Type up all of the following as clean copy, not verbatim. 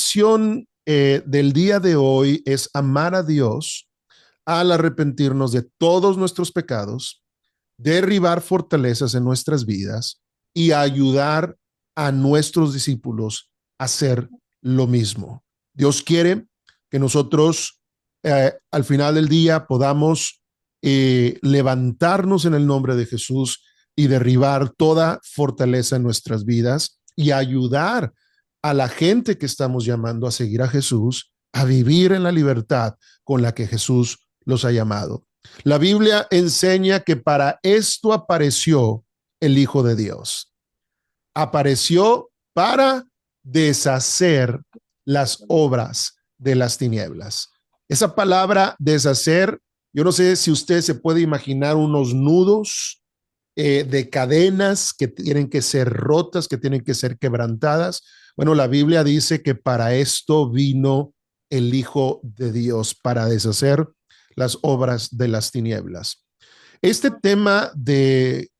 lección del día de hoy es amar a Dios al arrepentirnos de todos nuestros pecados, derribar fortalezas en nuestras vidas y ayudar a nuestros discípulos a hacer lo mismo. Dios quiere que nosotros al final del día podamos levantarnos en el nombre de Jesús y derribar toda fortaleza en nuestras vidas y ayudar a la gente que estamos llamando a seguir a Jesús a vivir en la libertad con la que Jesús los ha llamado. La Biblia enseña que para esto apareció el Hijo de Dios. Apareció para deshacer las obras de las tinieblas. Esa palabra deshacer, yo no sé si usted se puede imaginar unos nudos de cadenas que tienen que ser rotas, que tienen que ser quebrantadas. Bueno, la Biblia dice que para esto vino el Hijo de Dios, para deshacer las obras de las tinieblas. Este tema de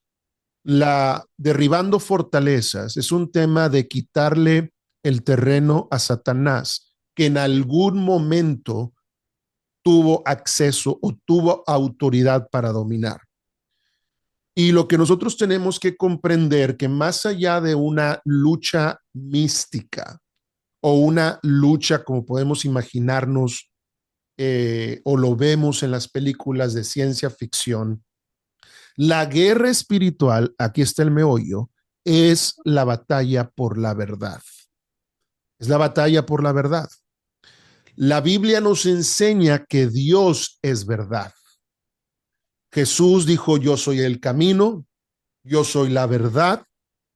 la derribando fortalezas es un tema de quitarle el terreno a Satanás, que en algún momento tuvo acceso o tuvo autoridad para dominar. Y lo que nosotros tenemos que comprender que más allá de una lucha mística o una lucha como podemos imaginarnos o lo vemos en las películas de ciencia ficción, la guerra espiritual, aquí está el meollo, es la batalla por la verdad. Es la batalla por la verdad. La Biblia nos enseña que Dios es verdad. Jesús dijo, yo soy el camino, yo soy la verdad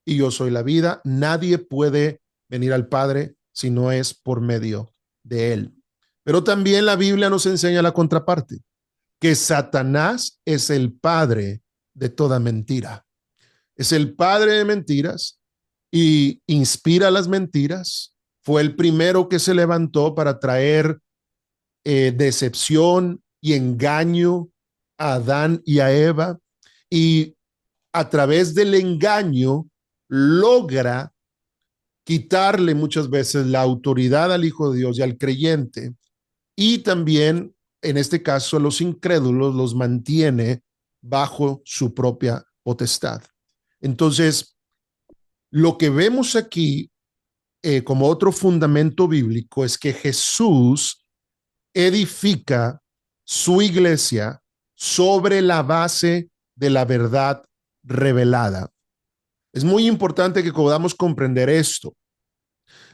y yo soy la vida. Nadie puede venir al Padre si no es por medio de Él. Pero también la Biblia nos enseña la contraparte, que Satanás es el padre de toda mentira. Es el padre de mentiras y inspira las mentiras. Fue el primero que se levantó para traer decepción y engaño a Adán y a Eva. Y a través del engaño logra quitarle muchas veces la autoridad al Hijo de Dios y al creyente. Y también, en este caso, a los incrédulos los mantiene bajo su propia potestad. Entonces, lo que vemos aquí como otro fundamento bíblico es que Jesús edifica su iglesia sobre la base de la verdad revelada. Es muy importante que podamos comprender esto.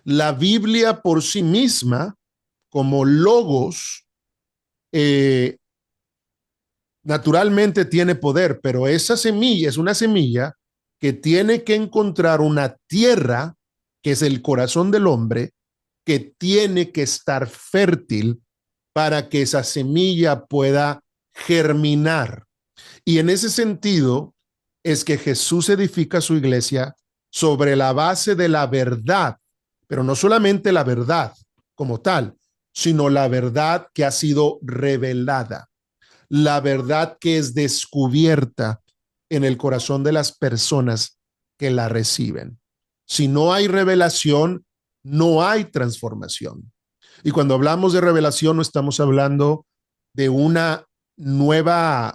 La Biblia por sí misma, como logos, eh, naturalmente tiene poder, pero esa semilla es una semilla que tiene que encontrar una tierra, que es el corazón del hombre, que tiene que estar fértil para que esa semilla pueda germinar. Y en ese sentido es que Jesús edifica su iglesia sobre la base de la verdad, pero no solamente la verdad como tal, sino la verdad que ha sido revelada, la verdad que es descubierta en el corazón de las personas que la reciben. Si no hay revelación, no hay transformación. Y cuando hablamos de revelación, no estamos hablando de una nueva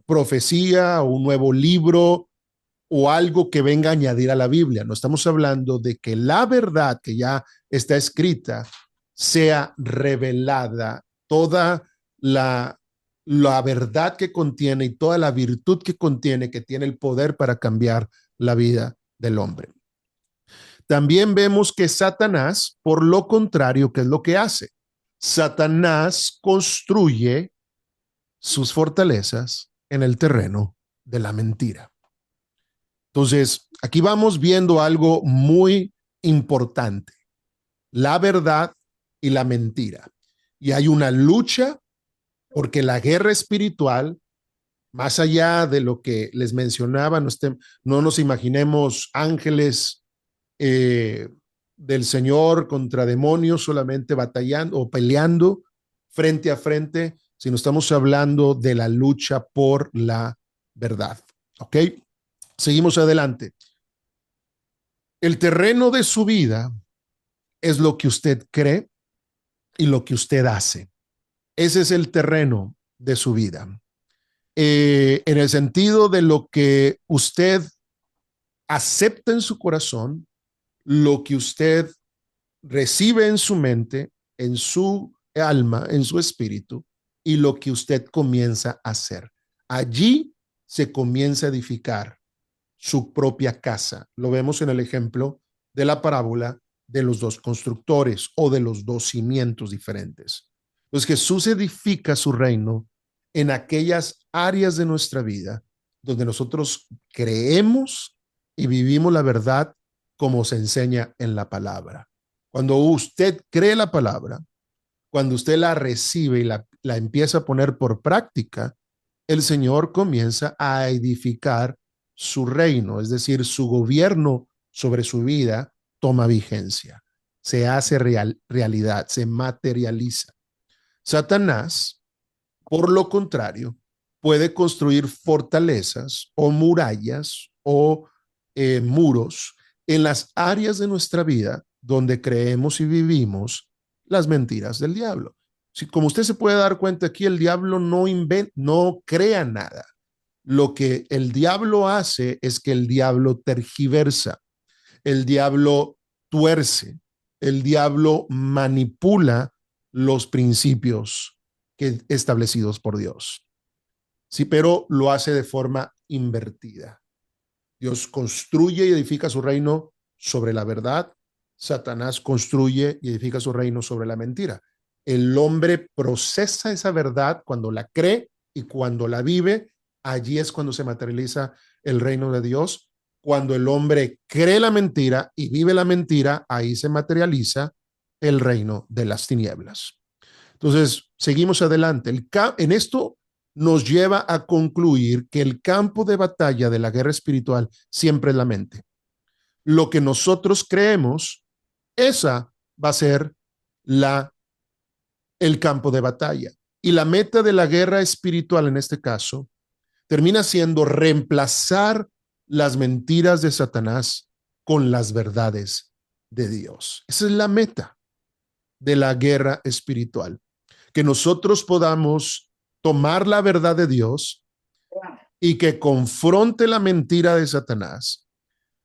profecía o un nuevo libro o algo que venga a añadir a la Biblia. No estamos hablando de que la verdad que ya está escrita sea revelada, toda la verdad que contiene y toda la virtud que contiene, que tiene el poder para cambiar la vida del hombre. También vemos que Satanás, por lo contrario, ¿qué es lo que hace? Satanás construye sus fortalezas en el terreno de la mentira. Entonces, aquí vamos viendo algo muy importante, la verdad y la mentira. Y hay una lucha porque la guerra espiritual, más allá de lo que les mencionaba, no nos imaginemos ángeles eh, del Señor contra demonios solamente batallando o peleando frente a frente, sino estamos hablando de la lucha por la verdad. ¿Ok? Seguimos adelante. El terreno de su vida es lo que usted cree y lo que usted hace. Ese es el terreno de su vida. En el sentido de lo que usted acepta en su corazón, lo que usted recibe en su mente, en su alma, en su espíritu, y lo que usted comienza a hacer. Allí se comienza a edificar su propia casa. Lo vemos en el ejemplo de la parábola de los dos constructores o de los dos cimientos diferentes. Pues Jesús edifica su reino en aquellas áreas de nuestra vida donde nosotros creemos y vivimos la verdad como se enseña en la palabra. Cuando usted cree la palabra, cuando usted la recibe y la empieza a poner por práctica, el Señor comienza a edificar su reino, es decir, su gobierno sobre su vida toma vigencia, se hace realidad, se materializa. Satanás, por lo contrario, puede construir fortalezas o murallas o muros en las áreas de nuestra vida donde creemos y vivimos las mentiras del diablo. Si, como usted se puede dar cuenta aquí, el diablo no crea nada. Lo que el diablo hace es que el diablo tergiversa, el diablo tuerce, el diablo manipula los principios establecidos por Dios. Sí, pero lo hace de forma invertida. Dios construye y edifica su reino sobre la verdad. Satanás construye y edifica su reino sobre la mentira. El hombre procesa esa verdad cuando la cree y cuando la vive. Allí es cuando se materializa el reino de Dios. Cuando el hombre cree la mentira y vive la mentira, ahí se materializa el reino de las tinieblas. Entonces, seguimos adelante. En esto nos lleva a concluir que el campo de batalla de la guerra espiritual siempre es la mente. Lo que nosotros creemos, esa va a ser la, el campo de batalla. Y la meta de la guerra espiritual en este caso termina siendo reemplazar las mentiras de Satanás con las verdades de Dios. Esa es la meta de la guerra espiritual. Que nosotros podamos tomar la verdad de Dios y que confronte la mentira de Satanás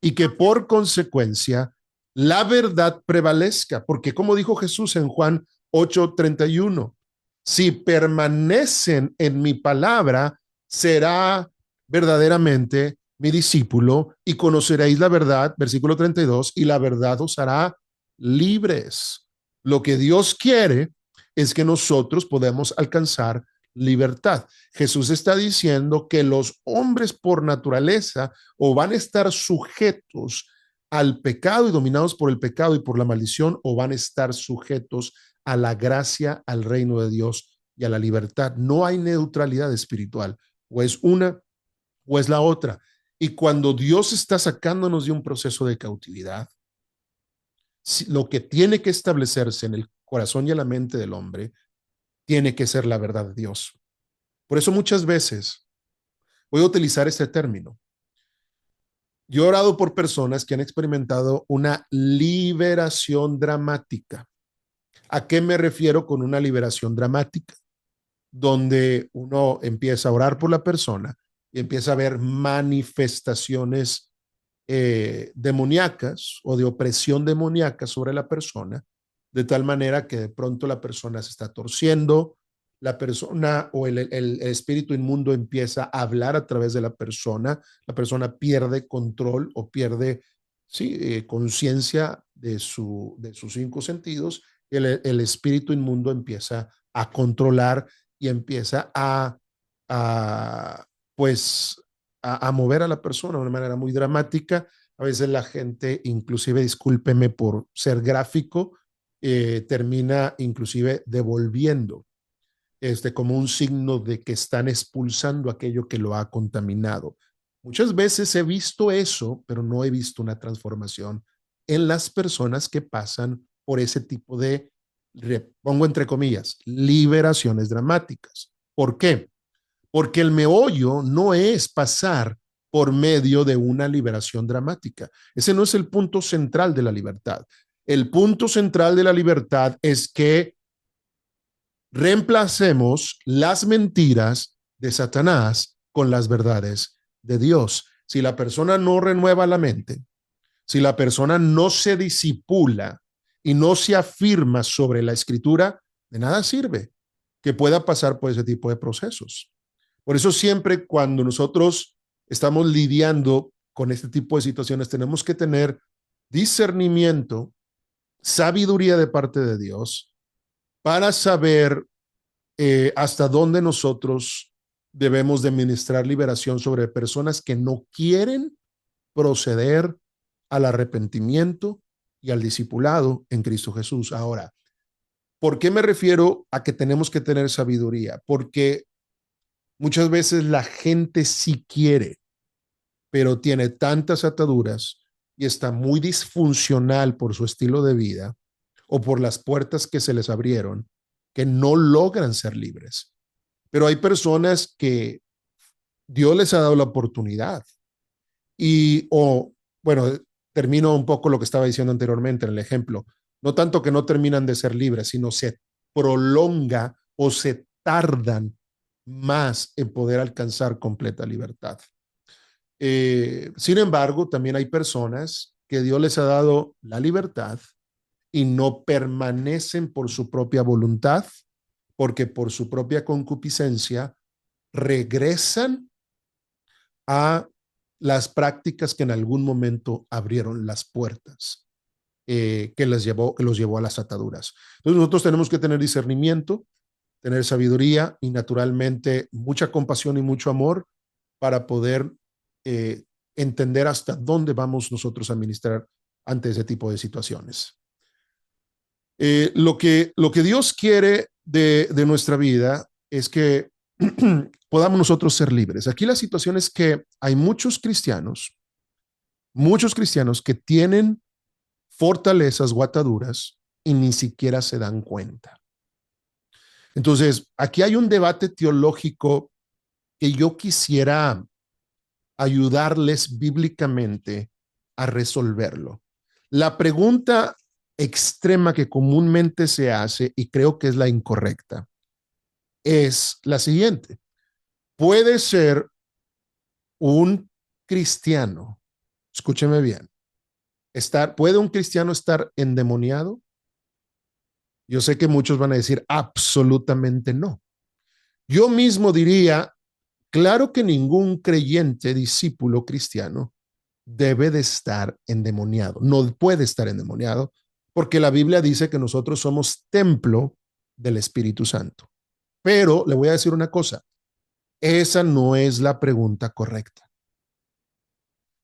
y que por consecuencia la verdad prevalezca, porque como dijo Jesús en Juan 8:31, si permanecen en mi palabra, será verdaderamente mi discípulo y conoceréis la verdad, versículo 32, y la verdad os hará libres. Lo que Dios quiere es que nosotros podamos alcanzar libertad. Jesús está diciendo que los hombres por naturaleza o van a estar sujetos al pecado y dominados por el pecado y por la maldición, o van a estar sujetos a la gracia, al reino de Dios y a la libertad. No hay neutralidad espiritual, o es una o es la otra. Y cuando Dios está sacándonos de un proceso de cautividad, lo que tiene que establecerse en el corazón y en la mente del hombre tiene que ser la verdad de Dios. Por eso muchas veces voy a utilizar este término. Yo he orado por personas que han experimentado una liberación dramática. ¿A qué me refiero con una liberación dramática? Donde uno empieza a orar por la persona y empieza a ver manifestaciones demoníacas o de opresión demoníaca sobre la persona, de tal manera que de pronto la persona se está torciendo, la persona o el espíritu inmundo empieza a hablar a través de la persona pierde control o pierde sí, conciencia de sus cinco sentidos, y el espíritu inmundo empieza a controlar y empieza a pues a mover a la persona de una manera muy dramática. A veces la gente, inclusive, discúlpeme por ser gráfico, termina inclusive devolviendo como un signo de que están expulsando aquello que lo ha contaminado. Muchas veces he visto eso, pero no he visto una transformación en las personas que pasan por ese tipo de, pongo entre comillas, liberaciones dramáticas. ¿Por qué? Porque el meollo no es pasar por medio de una liberación dramática. Ese no es el punto central de la libertad. El punto central de la libertad es que reemplacemos las mentiras de Satanás con las verdades de Dios. Si la persona no renueva la mente, si la persona no se disipula y no se afirma sobre la escritura, de nada sirve que pueda pasar por ese tipo de procesos. Por eso siempre cuando nosotros estamos lidiando con este tipo de situaciones, tenemos que tener discernimiento, sabiduría de parte de Dios para saber hasta dónde nosotros debemos de ministrar liberación sobre personas que no quieren proceder al arrepentimiento y al discipulado en Cristo Jesús. Ahora, ¿por qué me refiero a que tenemos que tener sabiduría? Porque muchas veces la gente sí quiere, pero tiene tantas ataduras y está muy disfuncional por su estilo de vida o por las puertas que se les abrieron que no logran ser libres. Pero hay personas que Dios les ha dado la oportunidad bueno, termino un poco lo que estaba diciendo anteriormente en el ejemplo, no tanto que no terminan de ser libres, sino se prolonga o se tardan más en poder alcanzar completa libertad. Sin embargo, también hay personas que Dios les ha dado la libertad y no permanecen por su propia voluntad, porque por su propia concupiscencia regresan a las prácticas que en algún momento abrieron las puertas que los llevó a las ataduras. Entonces nosotros tenemos que tener discernimiento, tener sabiduría y naturalmente mucha compasión y mucho amor para poder eh, entender hasta dónde vamos nosotros a ministrar ante ese tipo de situaciones. Lo que Dios quiere de nuestra vida es que podamos nosotros ser libres. Aquí la situación es que hay muchos cristianos que tienen fortalezas o ataduras y ni siquiera se dan cuenta. Entonces, aquí hay un debate teológico que yo quisiera ayudarles bíblicamente a resolverlo. La pregunta extrema que comúnmente se hace, y creo que es la incorrecta, es la siguiente. ¿Puede ser un cristiano, escúcheme bien, ¿puede un cristiano estar endemoniado? Yo sé que muchos van a decir absolutamente no. Yo mismo diría, claro que ningún creyente, discípulo cristiano debe de estar endemoniado, no puede estar endemoniado, porque la Biblia dice que nosotros somos templo del Espíritu Santo. Pero le voy a decir una cosa, esa no es la pregunta correcta.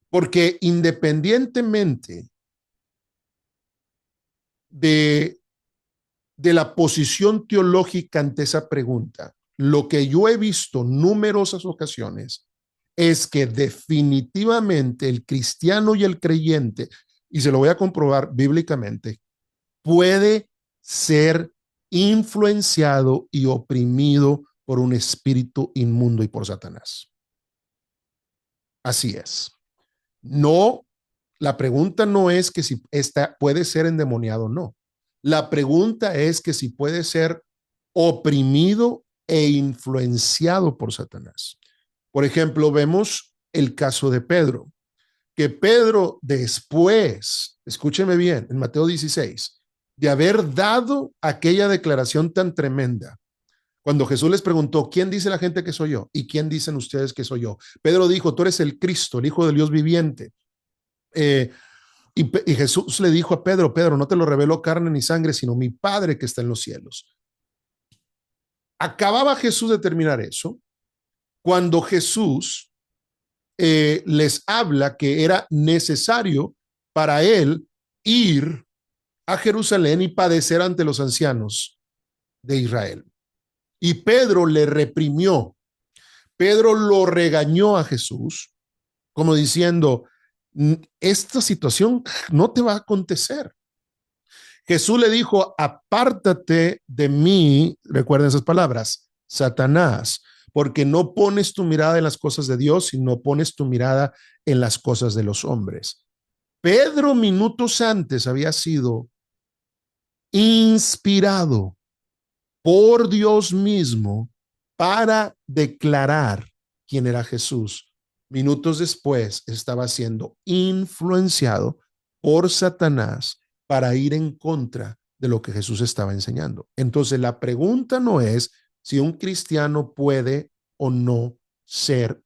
Porque independientemente de, de la posición teológica ante esa pregunta, lo que yo he visto en numerosas ocasiones es que definitivamente el cristiano y el creyente, y se lo voy a comprobar bíblicamente, puede ser influenciado y oprimido por un espíritu inmundo y por Satanás. Así es. No, la pregunta no es que si puede ser endemoniado o no. La pregunta es que si puede ser oprimido e influenciado por Satanás. Por ejemplo, vemos el caso de Pedro, que Pedro después, escúcheme bien, en Mateo 16, de haber dado aquella declaración tan tremenda, cuando Jesús les preguntó, ¿quién dice la gente que soy yo? ¿Y quién dicen ustedes que soy yo? Pedro dijo, tú eres el Cristo, el Hijo del Dios viviente. Y Jesús le dijo a Pedro, Pedro, no te lo reveló carne ni sangre, sino mi Padre que está en los cielos. Acababa Jesús de terminar eso, cuando Jesús les habla que era necesario para él ir a Jerusalén y padecer ante los ancianos de Israel. Y Pedro le reprimió, Pedro lo regañó a Jesús, como diciendo, esta situación no te va a acontecer. Jesús le dijo, apártate de mí, recuerden esas palabras, Satanás, porque no pones tu mirada en las cosas de Dios, sino pones tu mirada en las cosas de los hombres. Pedro minutos antes había sido inspirado por Dios mismo para declarar quién era Jesús. Minutos después estaba siendo influenciado por Satanás para ir en contra de lo que Jesús estaba enseñando. Entonces la pregunta no es si un cristiano puede o no ser,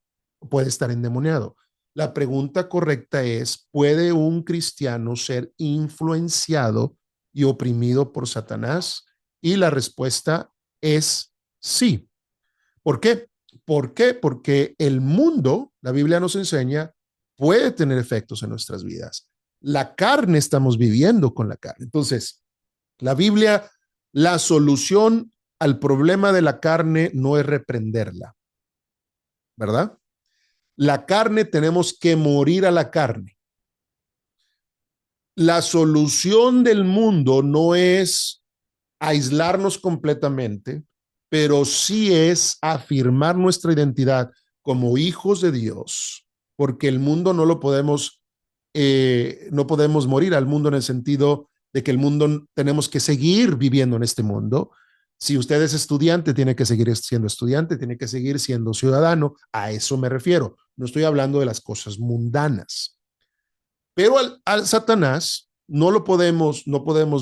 puede estar endemoniado. La pregunta correcta es, ¿puede un cristiano ser influenciado y oprimido por Satanás? Y la respuesta es sí. ¿Por qué? ¿Por qué? Porque el mundo, la Biblia nos enseña, puede tener efectos en nuestras vidas. La carne, estamos viviendo con la carne. Entonces, la Biblia, la solución al problema de la carne no es reprenderla, ¿verdad? La carne, tenemos que morir a la carne. La solución del mundo no es aislarnos completamente, pero sí es afirmar nuestra identidad como hijos de Dios, porque el mundo no podemos morir al mundo en el sentido de que el mundo tenemos que seguir viviendo en este mundo. Si usted es estudiante, tiene que seguir siendo estudiante, tiene que seguir siendo ciudadano. A eso me refiero. No estoy hablando de las cosas mundanas. Pero al Satanás no podemos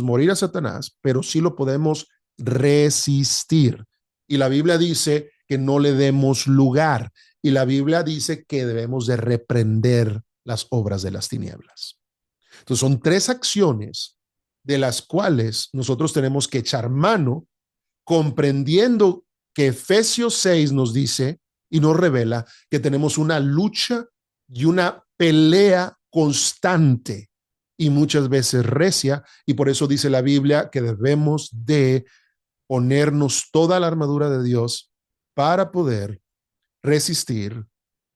morir a Satanás, pero sí lo podemos resistir. Y la Biblia dice que no le demos lugar. Y la Biblia dice que debemos de reprender las obras de las tinieblas. Entonces son tres acciones de las cuales nosotros tenemos que echar mano, comprendiendo que Efesios 6 nos dice y nos revela que tenemos una lucha y una pelea constante y muchas veces recia, y por eso dice la Biblia que debemos de ponernos toda la armadura de Dios para poder resistir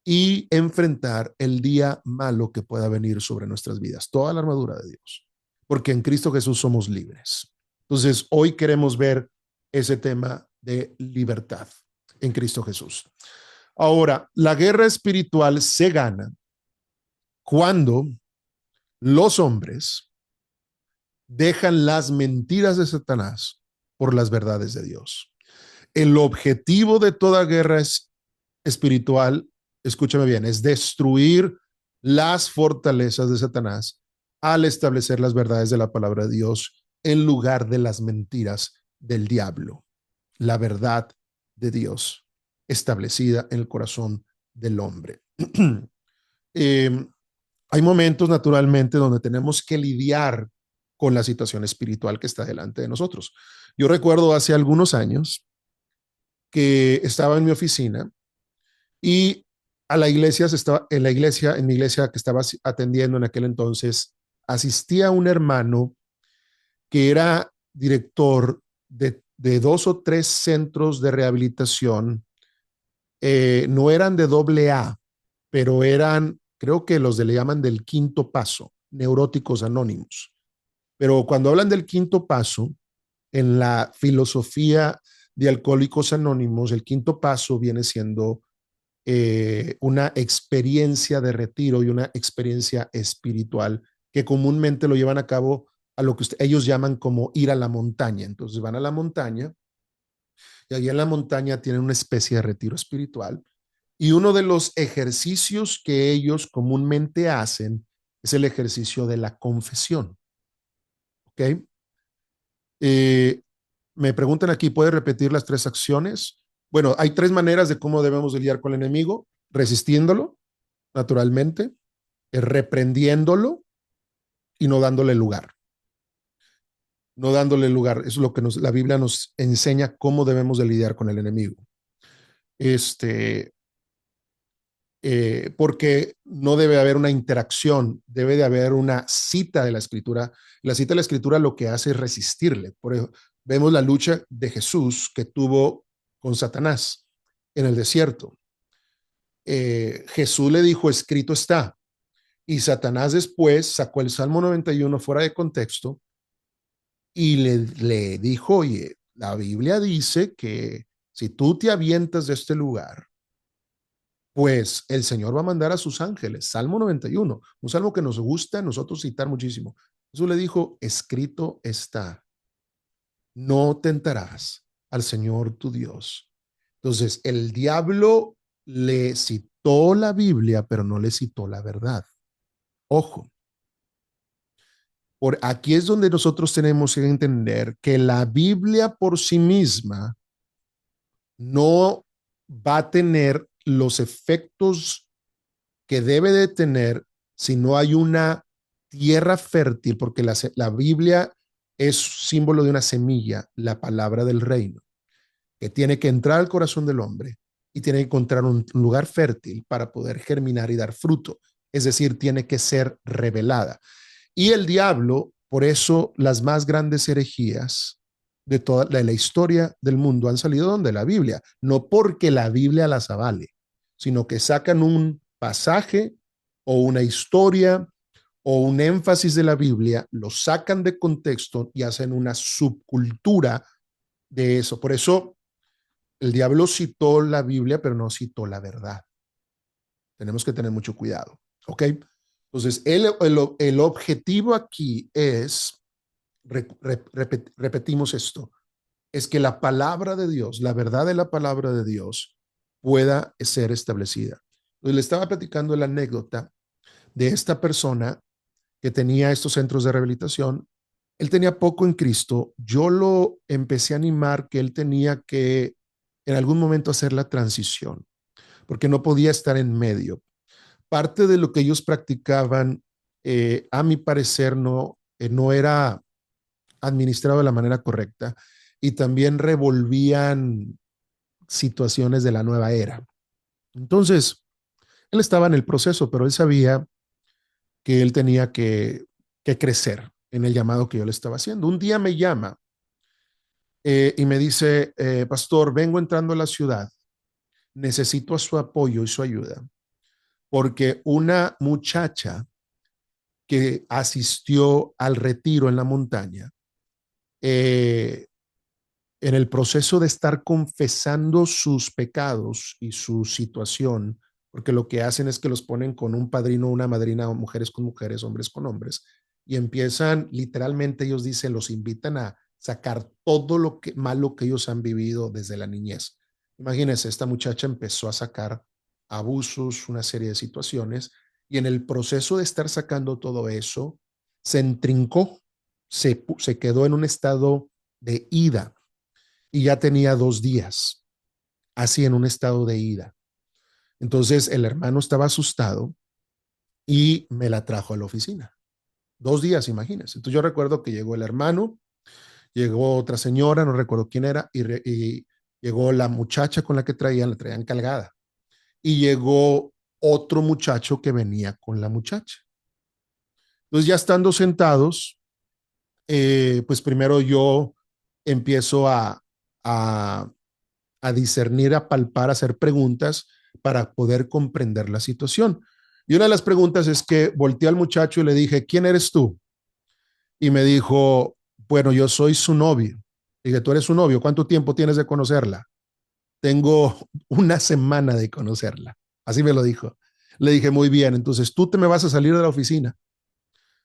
y enfrentar el día malo que pueda venir sobre nuestras vidas. Toda la armadura de Dios, porque en Cristo Jesús somos libres. Entonces, hoy queremos ver ese tema de libertad en Cristo Jesús. Ahora, la guerra espiritual se gana cuando los hombres dejan las mentiras de Satanás por las verdades de Dios. El objetivo de toda guerra espiritual, escúchame bien, es destruir las fortalezas de Satanás al establecer las verdades de la palabra de Dios en lugar de las mentiras del diablo. La verdad de Dios establecida en el corazón del hombre. eh, Hay momentos, naturalmente, donde tenemos que lidiar con la situación espiritual que está delante de nosotros. Yo recuerdo hace algunos años que estaba en mi oficina y a la iglesia, en mi iglesia que estaba atendiendo en aquel entonces, asistía un hermano que era director de dos o tres centros de rehabilitación. No eran de doble A, pero eran, creo que le llaman del quinto paso, neuróticos anónimos. Pero cuando hablan del quinto paso, en la filosofía de Alcohólicos Anónimos, el quinto paso viene siendo una experiencia de retiro y una experiencia espiritual que comúnmente lo llevan a cabo a lo que ellos llaman como ir a la montaña. Entonces van a la montaña y allí en la montaña tienen una especie de retiro espiritual. Y uno de los ejercicios que ellos comúnmente hacen es el ejercicio de la confesión. ¿Ok? Eh, Me preguntan aquí, ¿puede repetir las tres acciones? Bueno, hay tres maneras de cómo debemos de lidiar con el enemigo: resistiéndolo, naturalmente, reprendiéndolo y no dándole lugar. No dándole lugar. Eso es lo que la Biblia nos enseña cómo debemos de lidiar con el enemigo. Este, porque no debe haber una interacción, debe de haber una cita de la escritura. La cita de la escritura lo que hace es resistirle. Por eso vemos la lucha de Jesús que tuvo con Satanás en el desierto. Jesús le dijo, escrito está. Y Satanás después sacó el Salmo 91 fuera de contexto y le dijo, oye, la Biblia dice que si tú te avientas de este lugar, pues el Señor va a mandar a sus ángeles. Salmo 91, un salmo que nos gusta a nosotros citar muchísimo. Jesús le dijo, escrito está, no tentarás al Señor tu Dios. Entonces, el diablo le citó la Biblia, pero no le citó la verdad. Ojo, por aquí es donde nosotros tenemos que entender que la Biblia por sí misma no va a tener los efectos que debe de tener si no hay una tierra fértil, porque la Biblia es símbolo de una semilla, la palabra del reino, que tiene que entrar al corazón del hombre y tiene que encontrar un lugar fértil para poder germinar y dar fruto. Es decir, tiene que ser revelada. Y el diablo, por eso las más grandes herejías de toda la historia del mundo han salido de la Biblia, no porque la Biblia las avale, sino que sacan un pasaje o una historia o un énfasis de la Biblia, lo sacan de contexto y hacen una subcultura de eso. Por eso el diablo citó la Biblia, pero no citó la verdad. Tenemos que tener mucho cuidado, ¿ok? Entonces, el objetivo aquí es, repetimos esto, es que la palabra de Dios, la verdad de la palabra de Dios pueda ser establecida. Entonces, le estaba platicando la anécdota de esta persona que tenía estos centros de rehabilitación. Él tenía poco en Cristo. Yo lo empecé a animar que él tenía que en algún momento hacer la transición, porque no podía estar en medio. Parte de lo que ellos practicaban, a mi parecer, no era administrado de la manera correcta y también revolvían situaciones de la nueva era. Entonces, él estaba en el proceso, pero él sabía que él tenía que crecer en el llamado que yo le estaba haciendo. Un día me llama y me dice, pastor, vengo entrando a la ciudad, necesito su apoyo y su ayuda, porque una muchacha que asistió al retiro en la montaña, eh, en el proceso de estar confesando sus pecados y su situación, porque lo que hacen es que los ponen con un padrino, una madrina, mujeres con mujeres, hombres con hombres, y empiezan, literalmente ellos dicen, los invitan a sacar todo lo que malo que ellos han vivido desde la niñez. Imagínense, esta muchacha empezó a sacar abusos, una serie de situaciones, y en el proceso de estar sacando todo eso, se entrincó, se quedó en un estado de ida y ya tenía 2 días así en un estado de ida. Entonces el hermano estaba asustado y me la trajo a la oficina. 2 días, imagínense. Entonces yo recuerdo que llegó el hermano, llegó otra señora, no recuerdo quién era, y llegó la muchacha con la traían cargada. Y llegó otro muchacho que venía con la muchacha. Entonces ya estando sentados, pues primero yo empiezo a a discernir, a palpar, a hacer preguntas para poder comprender la situación. Y una de las preguntas es que volteé al muchacho y le dije, ¿quién eres tú? Y me dijo, bueno, yo soy su novio. Dije, tú eres su novio, ¿cuánto tiempo tienes de conocerla? Tengo una semana de conocerla. Así me lo dijo. Le dije, muy bien, entonces tú te me vas a salir de la oficina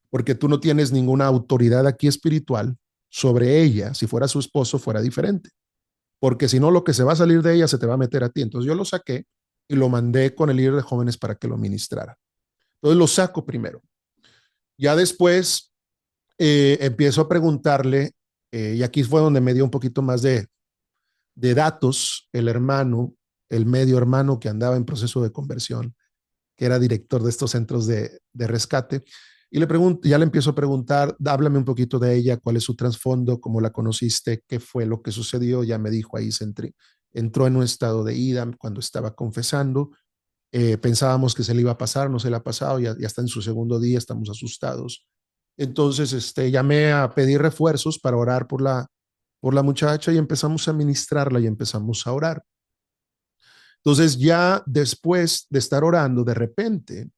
porque tú no tienes ninguna autoridad aquí espiritual sobre ella. Si fuera su esposo, fuera diferente, porque si no, lo que se va a salir de ella se te va a meter a ti. Entonces yo lo saqué y lo mandé con el líder de jóvenes para que lo ministrara. Entonces lo saco primero. Ya después empiezo a preguntarle, y aquí fue donde me dio un poquito más de datos, el hermano, el medio hermano que andaba en proceso de conversión, que era director de estos centros de rescate. Y le pregunto, ya le empiezo a preguntar, háblame un poquito de ella, cuál es su trasfondo, cómo la conociste, qué fue lo que sucedió. Ya me dijo ahí, entró en un estado de ida cuando estaba confesando. Pensábamos que se le iba a pasar, no se le ha pasado, ya está en su segundo día, estamos asustados. Entonces, llamé a pedir refuerzos para orar por la muchacha y empezamos a ministrarla y empezamos a orar. Entonces, ya después de estar orando, de repente,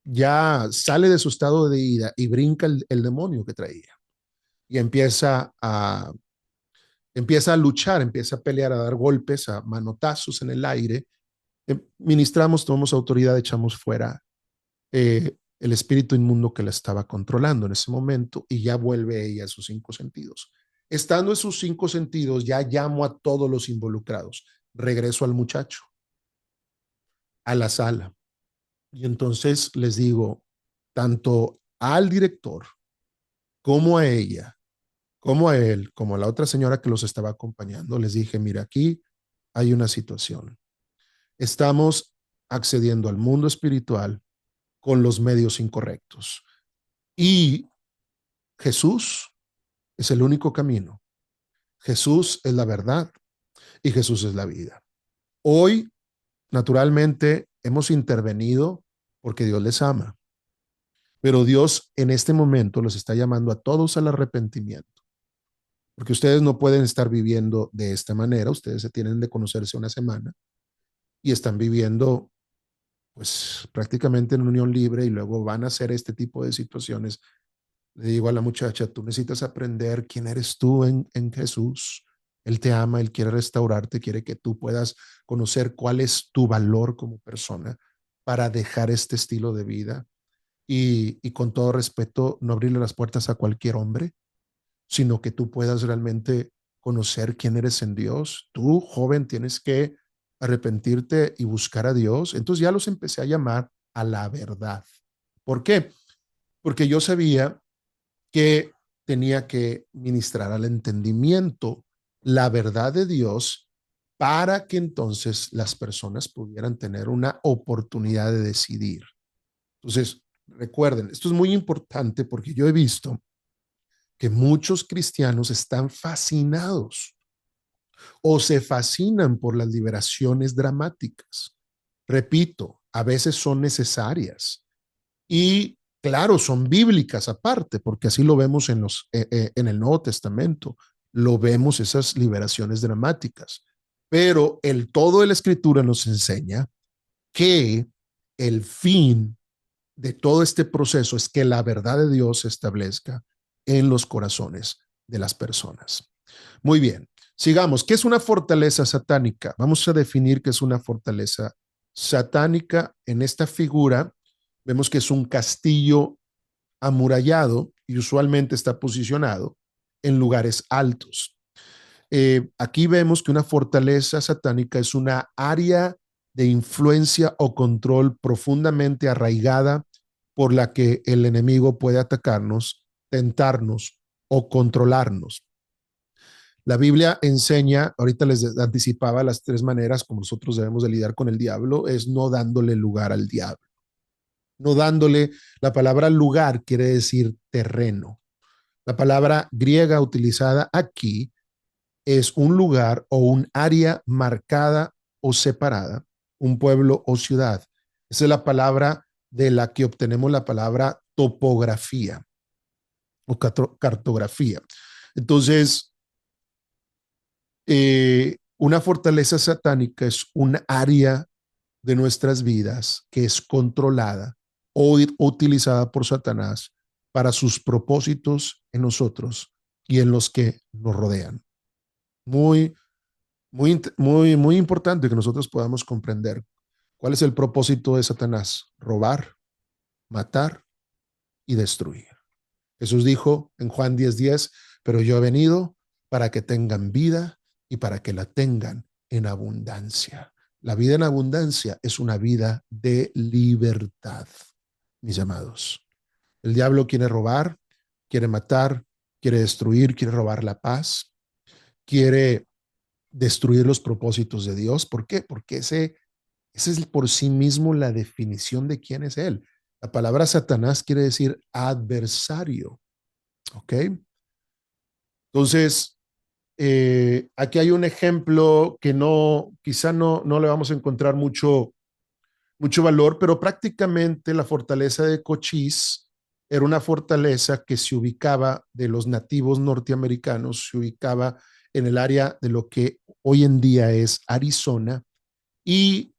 ya sale de su estado de ida y brinca el demonio que traía y empieza empieza a luchar, empieza a pelear, a dar golpes, a manotazos en el aire. Ministramos, tomamos autoridad, echamos fuera el espíritu inmundo que la estaba controlando en ese momento y ya vuelve ella a sus cinco sentidos. Estando en sus cinco sentidos, ya llamo a todos los involucrados. Regreso al muchacho, a la sala. Y entonces les digo, tanto al director como a ella, como a él, como a la otra señora que los estaba acompañando, les dije, mira, aquí hay una situación. Estamos accediendo al mundo espiritual con los medios incorrectos. Y Jesús es el único camino. Jesús es la verdad y Jesús es la vida. Hoy, naturalmente, hemos intervenido porque Dios les ama, pero Dios en este momento los está llamando a todos al arrepentimiento, porque ustedes no pueden estar viviendo de esta manera. Ustedes se tienen de conocerse una semana y están viviendo pues prácticamente en unión libre y luego van a hacer este tipo de situaciones. Le digo a la muchacha, tú necesitas aprender quién eres tú en Jesús. Él te ama, Él quiere restaurarte, quiere que tú puedas conocer cuál es tu valor como persona para dejar este estilo de vida y con todo respeto, no abrirle las puertas a cualquier hombre, sino que tú puedas realmente conocer quién eres en Dios. Tú, joven, tienes que arrepentirte y buscar a Dios. Entonces ya los empecé a llamar a la verdad. ¿Por qué? Porque yo sabía que tenía que ministrar al entendimiento la verdad de Dios para que entonces las personas pudieran tener una oportunidad de decidir. Entonces, recuerden, esto es muy importante porque yo he visto que muchos cristianos están fascinados o se fascinan por las liberaciones dramáticas. Repito, a veces son necesarias y claro, son bíblicas aparte, porque así lo vemos en el Nuevo Testamento, lo vemos esas liberaciones dramáticas. Pero todo de la Escritura nos enseña que el fin de todo este proceso es que la verdad de Dios se establezca en los corazones de las personas. Muy bien, sigamos. ¿Qué es una fortaleza satánica? Vamos a definir qué es una fortaleza satánica. En esta figura vemos que es un castillo amurallado y usualmente está posicionado en lugares altos. Aquí vemos que una fortaleza satánica es una área de influencia o control profundamente arraigada por la que el enemigo puede atacarnos, tentarnos o controlarnos. La Biblia enseña, ahorita les anticipaba las tres maneras como nosotros debemos de lidiar con el diablo, es no dándole lugar al diablo. No dándole, la palabra lugar quiere decir terreno. La palabra griega utilizada aquí es un lugar o un área marcada o separada, un pueblo o ciudad. Esa es la palabra de la que obtenemos la palabra topografía o cartografía. Entonces, una fortaleza satánica es un área de nuestras vidas que es controlada o utilizada por Satanás para sus propósitos en nosotros y en los que nos rodean. Muy, muy importante que nosotros podamos comprender cuál es el propósito de Satanás: robar, matar y destruir. Jesús dijo en Juan 10:10, pero yo he venido para que tengan vida y para que la tengan en abundancia. La vida en abundancia es una vida de libertad, mis amados. El diablo quiere robar, quiere matar, quiere destruir, quiere robar la paz, quiere destruir los propósitos de Dios. ¿Por qué? Porque ese es por sí mismo la definición de quién es Él. La palabra Satanás quiere decir adversario. ¿Ok? Entonces, aquí hay un ejemplo que quizá no le vamos a encontrar mucho valor, pero prácticamente la fortaleza de Cochise era una fortaleza que se ubicaba de los nativos norteamericanos, se ubicaba en el área de lo que hoy en día es Arizona y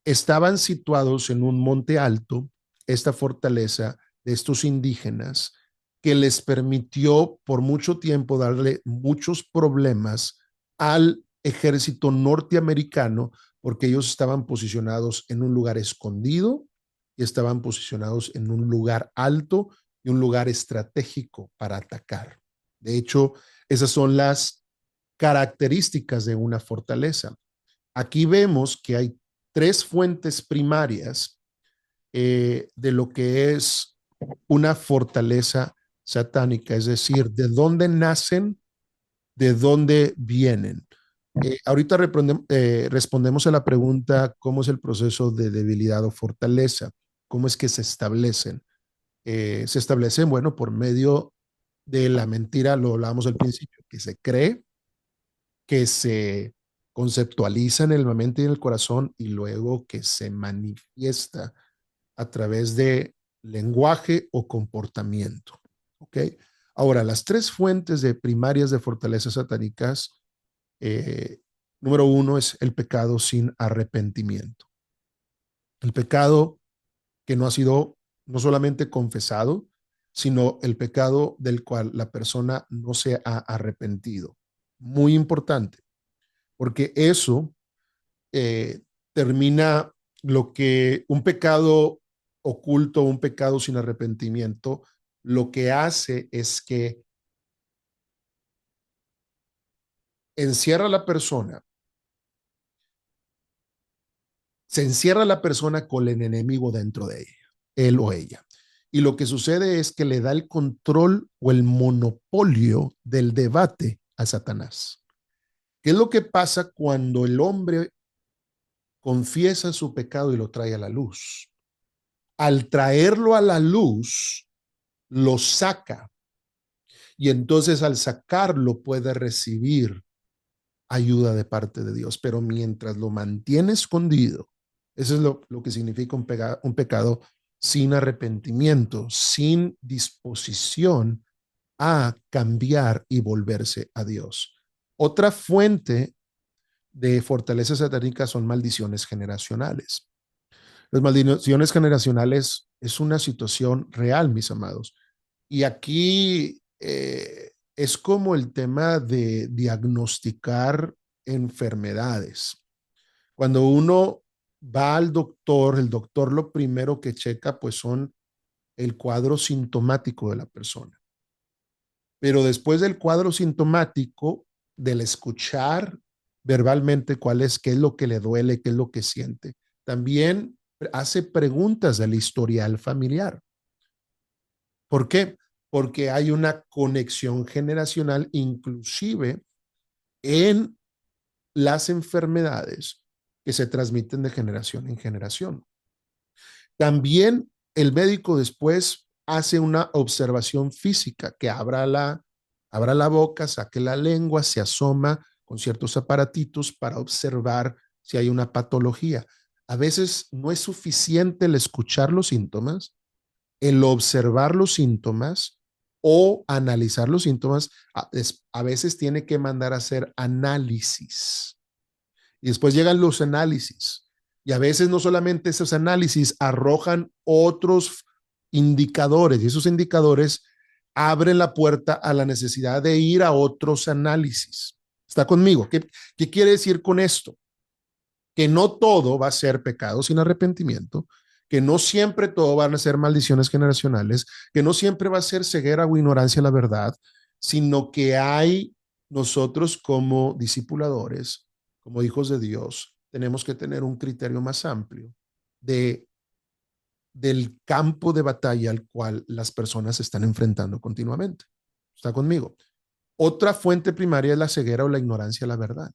estaban situados en un monte alto, esta fortaleza de estos indígenas, que les permitió por mucho tiempo darle muchos problemas al ejército norteamericano, porque ellos estaban posicionados en un lugar escondido y estaban posicionados en un lugar alto y un lugar estratégico para atacar. De hecho, esas son las características de una fortaleza. Aquí vemos que hay tres fuentes primarias de lo que es una fortaleza satánica, es decir, de dónde nacen, de dónde vienen. Ahorita respondemos a la pregunta, ¿cómo es el proceso de debilidad o fortaleza? ¿Cómo es que se establecen? Se establecen, bueno, por medio de la mentira, lo hablábamos al principio, que se cree, que se conceptualiza en la mente y en el corazón y luego que se manifiesta a través de lenguaje o comportamiento. ¿Ok? Ahora, las tres fuentes de primarias de fortalezas satánicas, eh, número uno es el pecado sin arrepentimiento. El pecado que no ha sido no solamente confesado, sino el pecado del cual la persona no se ha arrepentido. Muy importante, porque eso termina lo que un pecado oculto, un pecado sin arrepentimiento, lo que hace es que encierra a la persona, se encierra a la persona con el enemigo dentro de ella, él o ella. Y lo que sucede es que le da el control o el monopolio del debate a Satanás. ¿Qué es lo que pasa cuando el hombre confiesa su pecado y lo trae a la luz? Al traerlo a la luz, lo saca y entonces al sacarlo puede recibir ayuda de parte de Dios, pero mientras lo mantiene escondido, eso es lo que significa un pecado sin arrepentimiento, sin disposición a cambiar y volverse a Dios. Otra fuente de fortalezas satánicas son maldiciones generacionales. Las maldiciones generacionales es una situación real, mis amados. Y aquí es como el tema de diagnosticar enfermedades. Cuando uno va al doctor, el doctor lo primero que checa pues son el cuadro sintomático de la persona. Pero después del cuadro sintomático, del escuchar verbalmente qué es lo que le duele, qué es lo que siente, también hace preguntas del historial familiar. ¿Por qué? Porque hay una conexión generacional inclusive en las enfermedades que se transmiten de generación en generación. También el médico después hace una observación física, que abra la boca, saque la lengua, se asoma con ciertos aparatitos para observar si hay una patología. A veces no es suficiente el escuchar los síntomas, el observar los síntomas o analizar los síntomas, a veces tiene que mandar a hacer análisis. Y después llegan los análisis. Y a veces no solamente esos análisis arrojan otros indicadores, y esos indicadores abren la puerta a la necesidad de ir a otros análisis. ¿Está conmigo? ¿Qué quiere decir con esto? Que no todo va a ser pecado sin arrepentimiento, que no siempre todo van a ser maldiciones generacionales, que no siempre va a ser ceguera o ignorancia a la verdad, sino que hay nosotros como discipuladores, como hijos de Dios, tenemos que tener un criterio más amplio de, del campo de batalla al cual las personas se están enfrentando continuamente. ¿Está conmigo? Otra fuente primaria es la ceguera o la ignorancia a la verdad.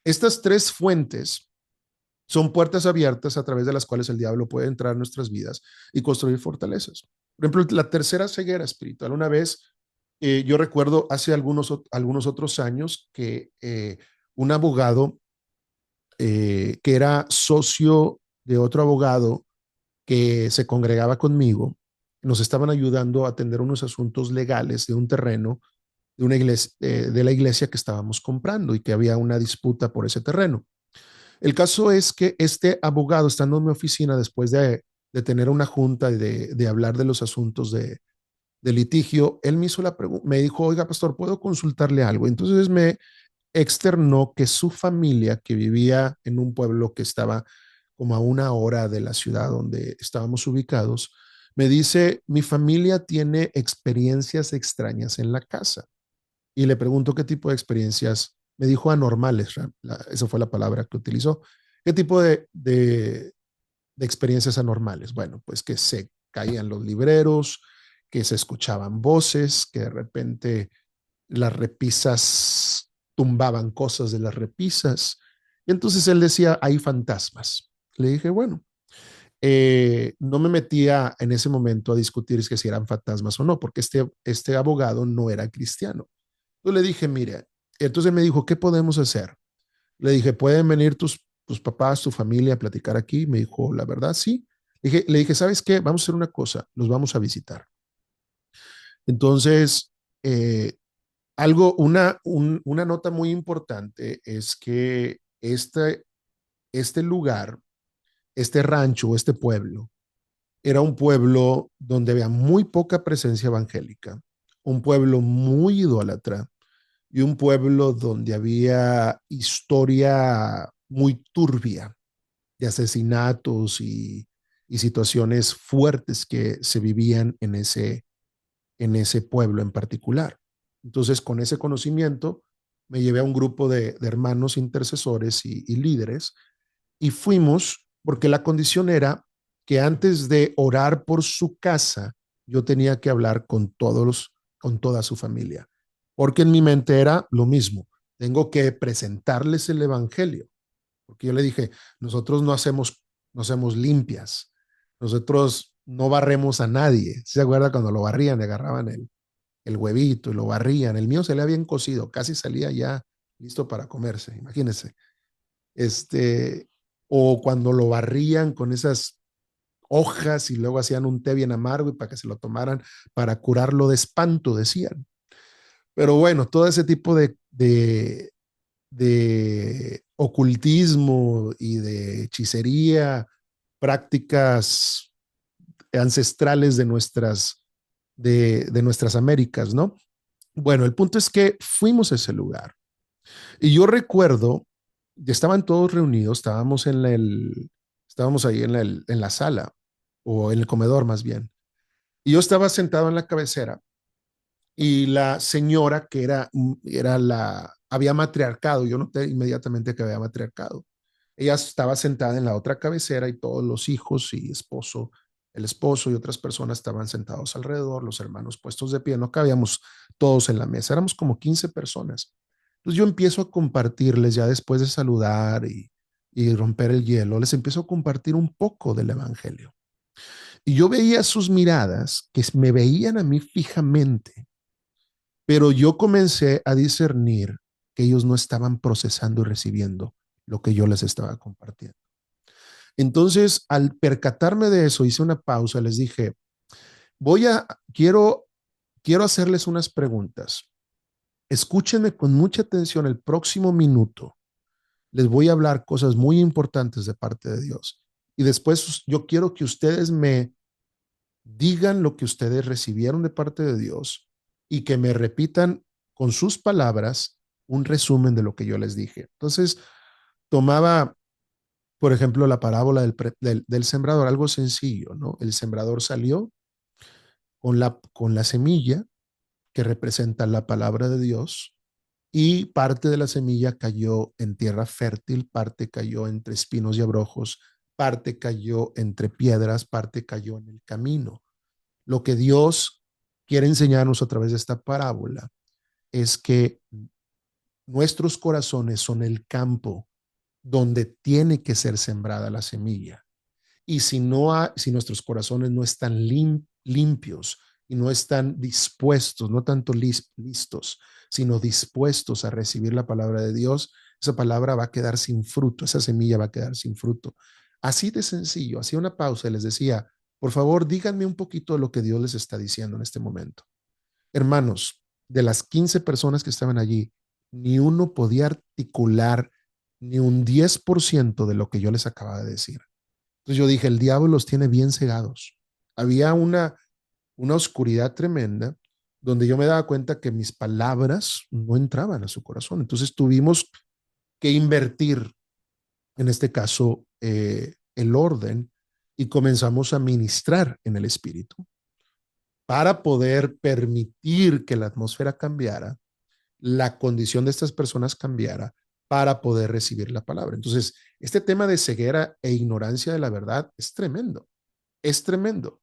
Estas tres fuentes son puertas abiertas a través de las cuales el diablo puede entrar en nuestras vidas y construir fortalezas. Por ejemplo, la tercera ceguera espiritual. Una vez, yo recuerdo hace algunos otros años que un abogado que era socio de otro abogado que se congregaba conmigo, nos estaban ayudando a atender unos asuntos legales de un terreno de una iglesia, de la iglesia que estábamos comprando y que había una disputa por ese terreno. El caso es que este abogado, estando en mi oficina después de tener una junta y de hablar de los asuntos de litigio, él me hizo la pregunta, me dijo, oiga, pastor, ¿puedo consultarle algo? Entonces me externó que su familia, que vivía en un pueblo que estaba como a 1 hora de la ciudad donde estábamos ubicados, me dice, mi familia tiene experiencias extrañas en la casa. Y le pregunto qué tipo de experiencias, me dijo anormales, esa fue la palabra que utilizó. ¿Qué tipo de experiencias anormales? Bueno, pues que se caían los libreros, que se escuchaban voces, que de repente las repisas tumbaban cosas de las repisas. Y entonces él decía, hay fantasmas. Le dije, bueno, no me metía en ese momento a discutir si eran fantasmas o no, porque este abogado no era cristiano. Yo le dije, mire, entonces me dijo, ¿qué podemos hacer? Le dije, ¿pueden venir tus papás, tu familia a platicar aquí? Me dijo, la verdad, sí. Le dije, ¿sabes qué? Vamos a hacer una cosa, los vamos a visitar. Entonces, eh, una nota muy importante es que este lugar, este rancho, este pueblo, era un pueblo donde había muy poca presencia evangélica, un pueblo muy idólatra y un pueblo donde había historia muy turbia de asesinatos y situaciones fuertes que se vivían en ese pueblo en particular. Entonces, con ese conocimiento, me llevé a un grupo de hermanos intercesores y líderes y fuimos porque la condición era que antes de orar por su casa, yo tenía que hablar con toda su familia, porque en mi mente era lo mismo. Tengo que presentarles el evangelio, porque yo le dije, nosotros no hacemos limpias, nosotros no barremos a nadie. ¿Se acuerda cuando lo barrían, le agarraban el huevito y lo barrían? El mío se le había bien cocido, casi salía ya listo para comerse, imagínense. Este, o cuando lo barrían con esas hojas y luego hacían un té bien amargo y para que se lo tomaran para curarlo de espanto, decían. Pero bueno, todo ese tipo de ocultismo y de hechicería, prácticas ancestrales de nuestras Américas, ¿no? Bueno, el punto es que fuimos a ese lugar y yo recuerdo, ya estaban todos reunidos, estábamos ahí en la sala o en el comedor más bien. Y yo estaba sentado en la cabecera y la señora que había matriarcado, yo noté inmediatamente que había matriarcado. Ella estaba sentada en la otra cabecera y todos los hijos y el esposo y otras personas estaban sentados alrededor, los hermanos puestos de pie, no cabíamos todos en la mesa, éramos como 15 personas. Entonces yo empiezo a compartirles ya después de saludar y romper el hielo, les empiezo a compartir un poco del evangelio. Y yo veía sus miradas que me veían a mí fijamente, pero yo comencé a discernir que ellos no estaban procesando y recibiendo lo que yo les estaba compartiendo. Entonces, al percatarme de eso, hice una pausa, les dije, quiero, quiero hacerles unas preguntas. Escúchenme con mucha atención el próximo minuto. Les voy a hablar cosas muy importantes de parte de Dios. Y después yo quiero que ustedes me digan lo que ustedes recibieron de parte de Dios y que me repitan con sus palabras un resumen de lo que yo les dije. Entonces, tomaba, por ejemplo, la parábola del sembrador, algo sencillo, ¿no? El sembrador salió con la semilla que representa la palabra de Dios y parte de la semilla cayó en tierra fértil, parte cayó entre espinos y abrojos, parte cayó entre piedras, parte cayó en el camino. Lo que Dios quiere enseñarnos a través de esta parábola es que nuestros corazones son el campo donde tiene que ser sembrada la semilla. Y si nuestros corazones no están limpios y no están dispuestos, no tanto listos, sino dispuestos a recibir la palabra de Dios, esa palabra va a quedar sin fruto, esa semilla va a quedar sin fruto. Así de sencillo, hacía una pausa y les decía, por favor, díganme un poquito de lo que Dios les está diciendo en este momento. Hermanos, de las 15 personas que estaban allí, ni uno podía articular ni un 10% de lo que yo les acababa de decir. Entonces yo dije, el diablo los tiene bien cegados. Había una oscuridad tremenda, donde yo me daba cuenta que mis palabras no entraban a su corazón. Entonces tuvimos que invertir, en este caso, el orden, y comenzamos a ministrar en el espíritu para poder permitir que la atmósfera cambiara, la condición de estas personas cambiara para poder recibir la palabra. Entonces, este tema de ceguera e ignorancia de la verdad es tremendo, es tremendo.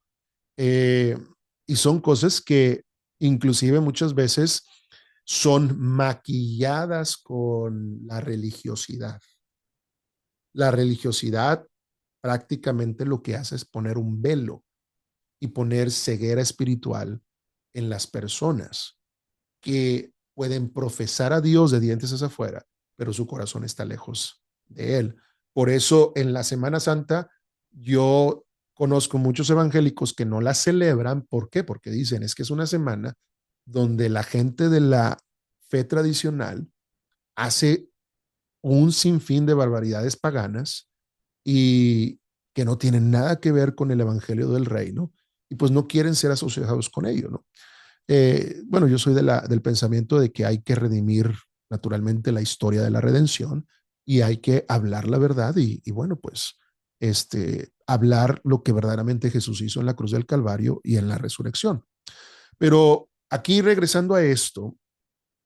Eh, y son cosas que inclusive muchas veces son maquilladas con la religiosidad. La religiosidad prácticamente lo que hace es poner un velo y poner ceguera espiritual en las personas que pueden profesar a Dios de dientes hacia afuera, pero su corazón está lejos de Él. Por eso en la Semana Santa yo conozco muchos evangélicos que no la celebran. ¿Por qué? Porque dicen, es que es una semana donde la gente de la fe tradicional hace un sinfín de barbaridades paganas y que no tienen nada que ver con el evangelio del reino, y pues no quieren ser asociados con ello, ¿no? Bueno, yo soy del pensamiento de que hay que redimir naturalmente la historia de la redención, y hay que hablar la verdad y bueno, pues hablar lo que verdaderamente Jesús hizo en la cruz del Calvario y en la resurrección. Pero aquí regresando a esto,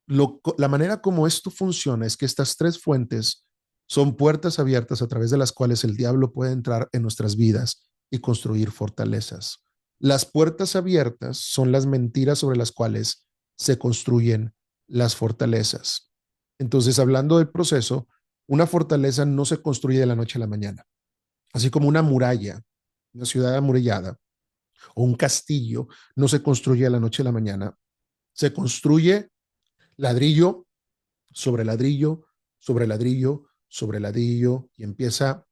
la manera como esto funciona es que estas tres fuentes son puertas abiertas a través de las cuales el diablo puede entrar en nuestras vidas y construir fortalezas. Las puertas abiertas son las mentiras sobre las cuales se construyen las fortalezas. Entonces, hablando del proceso, una fortaleza no se construye de la noche a la mañana, así como una muralla, una ciudad amurallada o un castillo no se construye de la noche a la mañana, se construye ladrillo sobre ladrillo, sobre ladrillo, sobre ladrillo, y empieza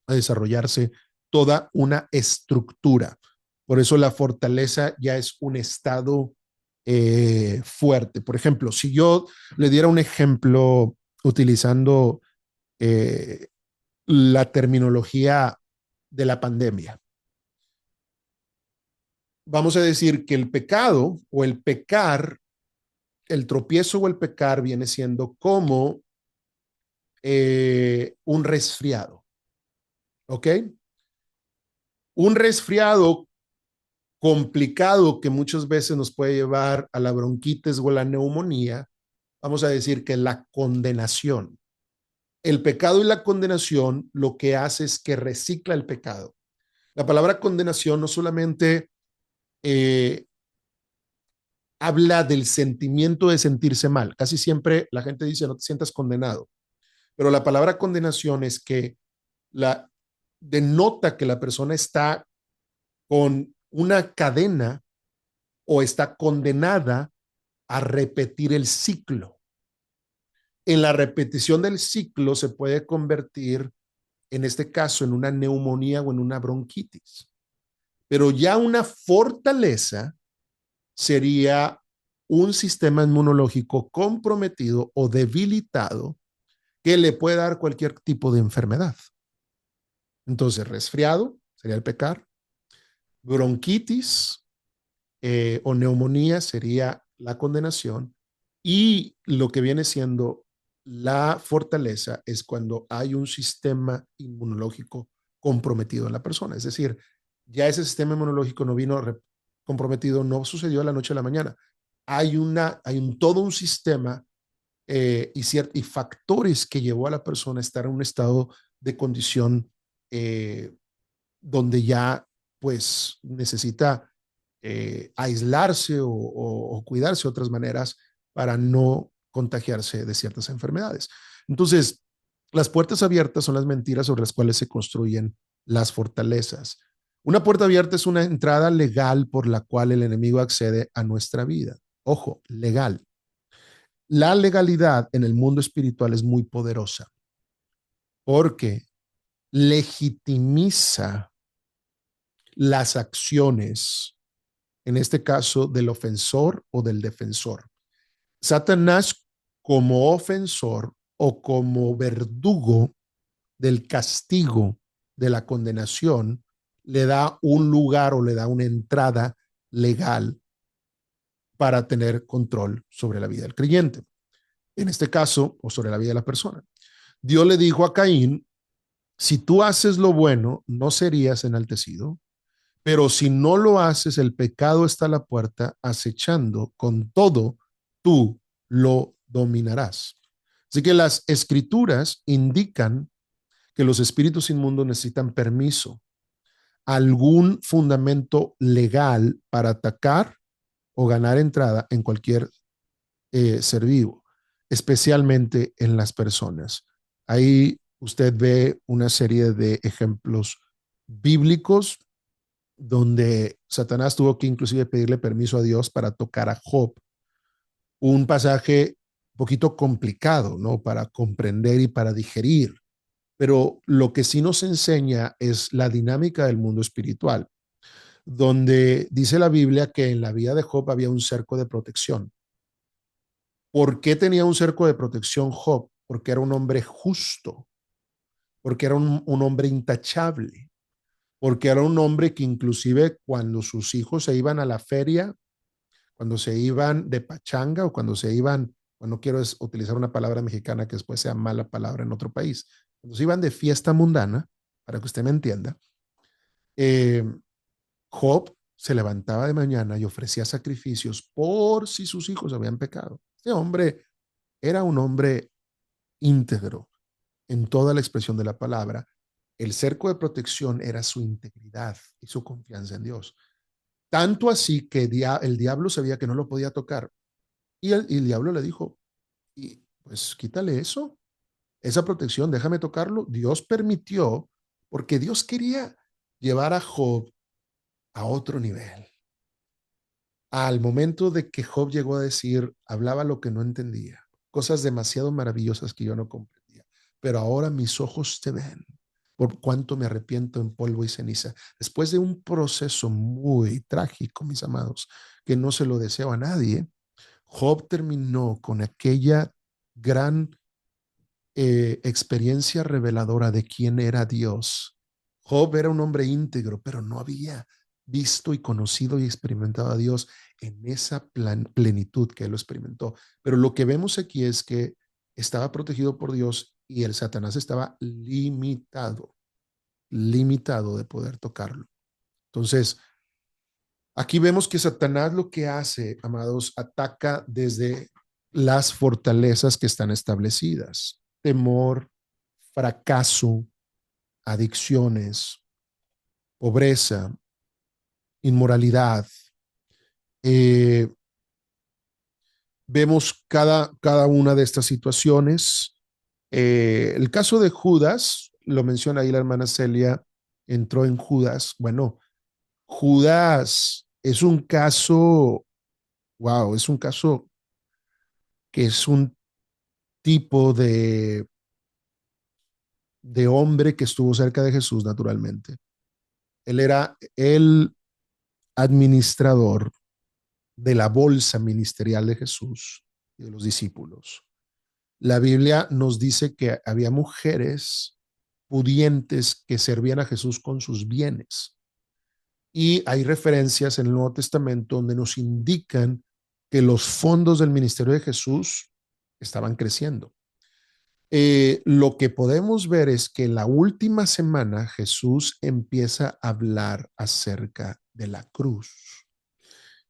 a desarrollarse toda una estructura. Por eso la fortaleza ya es un estado fuerte. Por ejemplo, si yo le diera un ejemplo utilizando eh, la terminología de la pandemia, vamos a decir que el pecado o el pecar, el tropiezo o el pecar viene siendo como un resfriado. ¿Ok? Un resfriado complicado que muchas veces nos puede llevar a la bronquitis o a la neumonía, vamos a decir que la condenación. El pecado y la condenación lo que hace es que recicla el pecado. La palabra condenación no solamente eh, habla del sentimiento de sentirse mal. Casi siempre la gente dice no te sientas condenado, pero la palabra condenación es que la denota que la persona está con una cadena o está condenada a repetir el ciclo. En la repetición del ciclo se puede convertir, en este caso, en una neumonía o en una bronquitis. Pero ya una fortaleza sería un sistema inmunológico comprometido o debilitado que le puede dar cualquier tipo de enfermedad. Entonces, resfriado sería el pecar, bronquitis o neumonía sería la condenación, y lo que viene siendo la fortaleza es cuando hay un sistema inmunológico comprometido en la persona. Es decir, ya ese sistema inmunológico no vino comprometido, no sucedió de la noche a la mañana. Hay todo un sistema y factores que llevó a la persona a estar en un estado de condición eh, donde ya pues necesita aislarse o cuidarse de otras maneras para no contagiarse de ciertas enfermedades. Entonces, las puertas abiertas son las mentiras sobre las cuales se construyen las fortalezas. Una puerta abierta es una entrada legal por la cual el enemigo accede a nuestra vida. Ojo, legal. La legalidad en el mundo espiritual es muy poderosa porque legitimiza las acciones, en este caso del ofensor o del defensor. Satanás, como ofensor o como verdugo del castigo, de la condenación, le da un lugar o le da una entrada legal para tener control sobre la vida del creyente, en este caso, o sobre la vida de la persona. Dios le dijo a Caín, si tú haces lo bueno, no serías enaltecido, pero si no lo haces, el pecado está a la puerta acechando, con todo, tú lo dominarás. Así que las escrituras indican que los espíritus inmundos necesitan permiso, algún fundamento legal para atacar o ganar entrada en cualquier ser vivo, especialmente en las personas. Ahí usted ve una serie de ejemplos bíblicos donde Satanás tuvo que inclusive pedirle permiso a Dios para tocar a Job, un pasaje un poquito complicado, ¿no? Para comprender y para digerir, pero lo que sí nos enseña es la dinámica del mundo espiritual, donde dice la Biblia que en la vida de Job había un cerco de protección. ¿Por qué tenía un cerco de protección Job? Porque era un hombre justo, porque era un hombre intachable, porque era un hombre que inclusive cuando sus hijos se iban a la feria, cuando se iban de pachanga o cuando se iban, bueno, no quiero utilizar una palabra mexicana que después sea mala palabra en otro país, cuando se iban de fiesta mundana, para que usted me entienda, eh, Job se levantaba de mañana y ofrecía sacrificios por si sus hijos habían pecado. Este hombre era un hombre íntegro en toda la expresión de la palabra. El cerco de protección era su integridad y su confianza en Dios. Tanto así que el diablo sabía que no lo podía tocar. Y el diablo le dijo, y pues quítale eso, esa protección, déjame tocarlo. Dios permitió, porque Dios quería llevar a Job a otro nivel. Al momento de que Job llegó a decir, hablaba lo que no entendía, cosas demasiado maravillosas que yo no comprendía, pero ahora mis ojos te ven, por cuanto me arrepiento en polvo y ceniza. Después de un proceso muy trágico, mis amados, que no se lo deseo a nadie, Job terminó con aquella gran experiencia reveladora de quién era Dios. Job era un hombre íntegro, pero no había visto y conocido y experimentado a Dios en esa plenitud que él lo experimentó. Pero lo que vemos aquí es que estaba protegido por Dios y el Satanás estaba limitado de poder tocarlo. Entonces, aquí vemos que Satanás lo que hace, amados, ataca desde las fortalezas que están establecidas. Temor, fracaso, adicciones, pobreza, inmoralidad. Eh, Vemos cada una de estas situaciones. El caso de Judas, lo menciona ahí la hermana Celia, entró en Judas. Bueno, Judas es un caso, wow, es un caso que es un tipo de hombre que estuvo cerca de Jesús naturalmente. Él era el administrador de la bolsa ministerial de Jesús y de los discípulos. La Biblia nos dice que había mujeres pudientes que servían a Jesús con sus bienes. Y hay referencias en el Nuevo Testamento donde nos indican que los fondos del ministerio de Jesús estaban creciendo. Lo que podemos ver es que la última semana Jesús empieza a hablar acerca de la cruz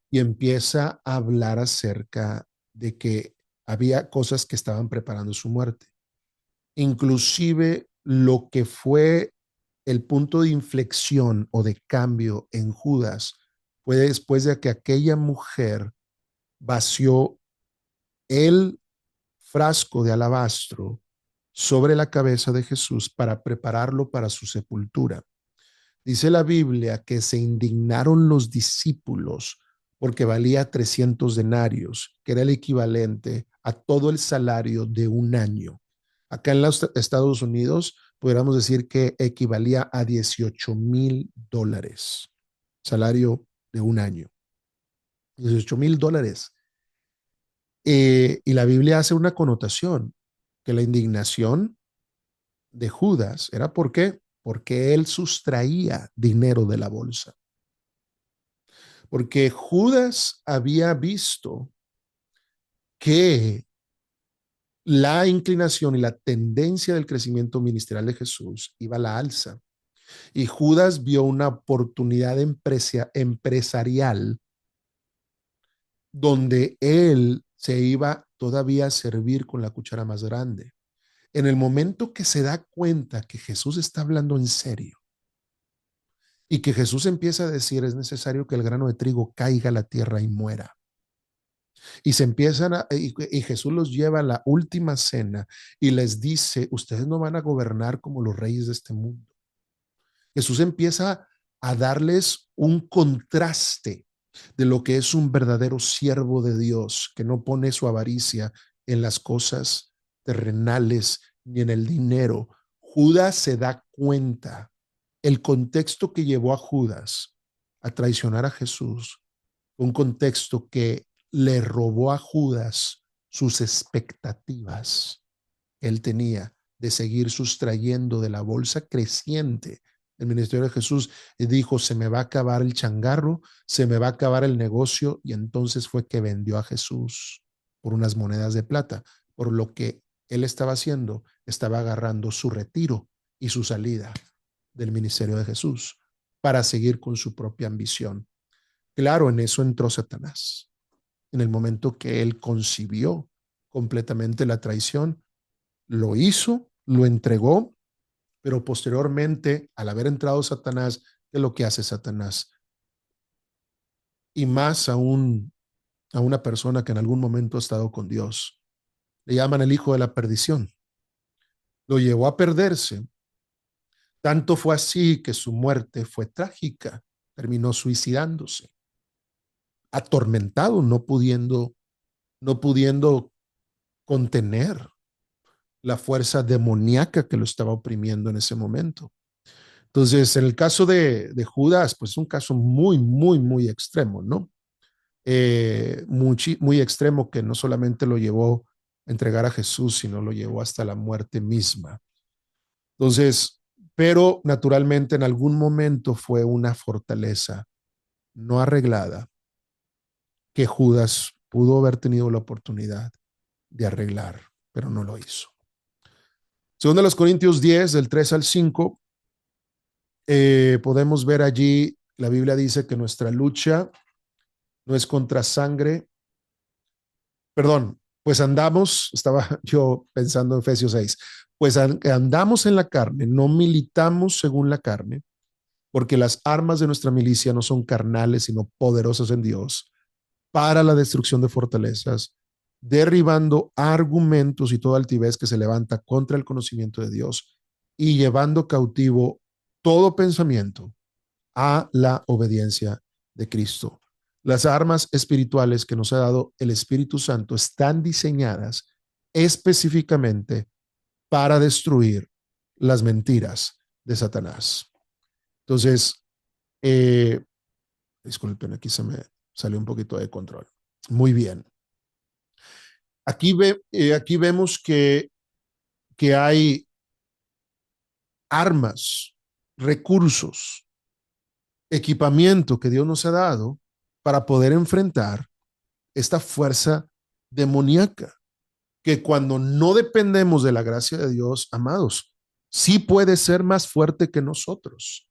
y empieza a hablar acerca de que había cosas que estaban preparando su muerte. Inclusive lo que fue el punto de inflexión o de cambio en Judas fue después de que aquella mujer vació el frasco de alabastro sobre la cabeza de Jesús para prepararlo para su sepultura. Dice la Biblia que se indignaron los discípulos porque valía 300 denarios, que era el equivalente a todo el salario de un año. Acá en los Estados Unidos, podríamos decir que equivalía a $18,000, salario de un año. $18,000. Y la Biblia hace una connotación, que la indignación de Judas era porque él sustraía dinero de la bolsa. porque Judas había visto que la inclinación y la tendencia del crecimiento ministerial de Jesús iba a la alza. Y Judas vio una oportunidad empresarial donde él se iba todavía a servir con la cuchara más grande. En el momento que se da cuenta que Jesús está hablando en serio y que Jesús empieza a decir es necesario que el grano de trigo caiga a la tierra y muera. Y se empiezan y Jesús los lleva a la última cena y les dice, ustedes no van a gobernar como los reyes de este mundo. Jesús empieza a darles un contraste de lo que es un verdadero siervo de Dios, que no pone su avaricia en las cosas terrenales ni en el dinero. Judas se da cuenta el contexto que llevó a Judas a traicionar a Jesús, un contexto que le robó a Judas sus expectativas que él tenía de seguir sustrayendo de la bolsa creciente del ministerio de Jesús. Y dijo, se me va a acabar el changarro, se me va a acabar el negocio. Y entonces fue que vendió a Jesús por unas monedas de plata. Por lo que él estaba haciendo, estaba agarrando su retiro y su salida del ministerio de Jesús para seguir con su propia ambición. Claro, en eso entró Satanás. En el momento que él concibió completamente la traición, lo hizo, lo entregó, pero posteriormente, al haber entrado Satanás, ¿qué es lo que hace Satanás? Y más aún a una persona que en algún momento ha estado con Dios. Le llaman el hijo de la perdición. Lo llevó a perderse. Tanto fue así que su muerte fue trágica. Terminó suicidándose, atormentado, no pudiendo contener la fuerza demoníaca que lo estaba oprimiendo en ese momento. Entonces, en el caso de Judas, pues es un caso muy, muy, muy extremo, ¿no? Muy extremo que no solamente lo llevó a entregar a Jesús, sino lo llevó hasta la muerte misma. Entonces, pero naturalmente en algún momento fue una fortaleza no arreglada que Judas pudo haber tenido la oportunidad de arreglar, pero no lo hizo. Según de los Corintios 10, del 3 al 5, podemos ver allí, la Biblia dice que nuestra lucha no es contra sangre, perdón, pues andamos, estaba yo pensando en Efesios 6, pues andamos en la carne, no militamos según la carne, porque las armas de nuestra milicia no son carnales, sino poderosas en Dios para la destrucción de fortalezas, derribando argumentos y toda altivez que se levanta contra el conocimiento de Dios y llevando cautivo todo pensamiento a la obediencia de Cristo. Las armas espirituales que nos ha dado el Espíritu Santo están diseñadas específicamente para destruir las mentiras de Satanás. Entonces, disculpen, aquí se me salió un poquito de control. Muy bien. Aquí vemos que hay armas, recursos, equipamiento que Dios nos ha dado para poder enfrentar esta fuerza demoníaca, que cuando no dependemos de la gracia de Dios, amados, sí puede ser más fuerte que nosotros.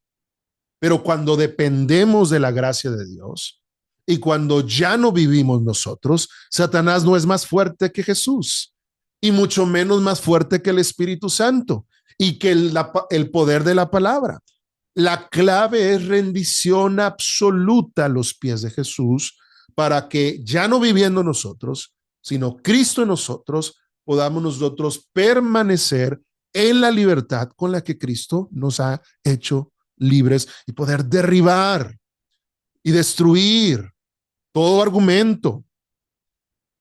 Pero cuando dependemos de la gracia de Dios y cuando ya no vivimos nosotros, Satanás no es más fuerte que Jesús y mucho menos más fuerte que el Espíritu Santo y que el poder de la palabra. La clave es rendición absoluta a los pies de Jesús para que ya no viviendo nosotros, sino Cristo en nosotros, podamos nosotros permanecer en la libertad con la que Cristo nos ha hecho libres y poder derribar y destruir todo argumento,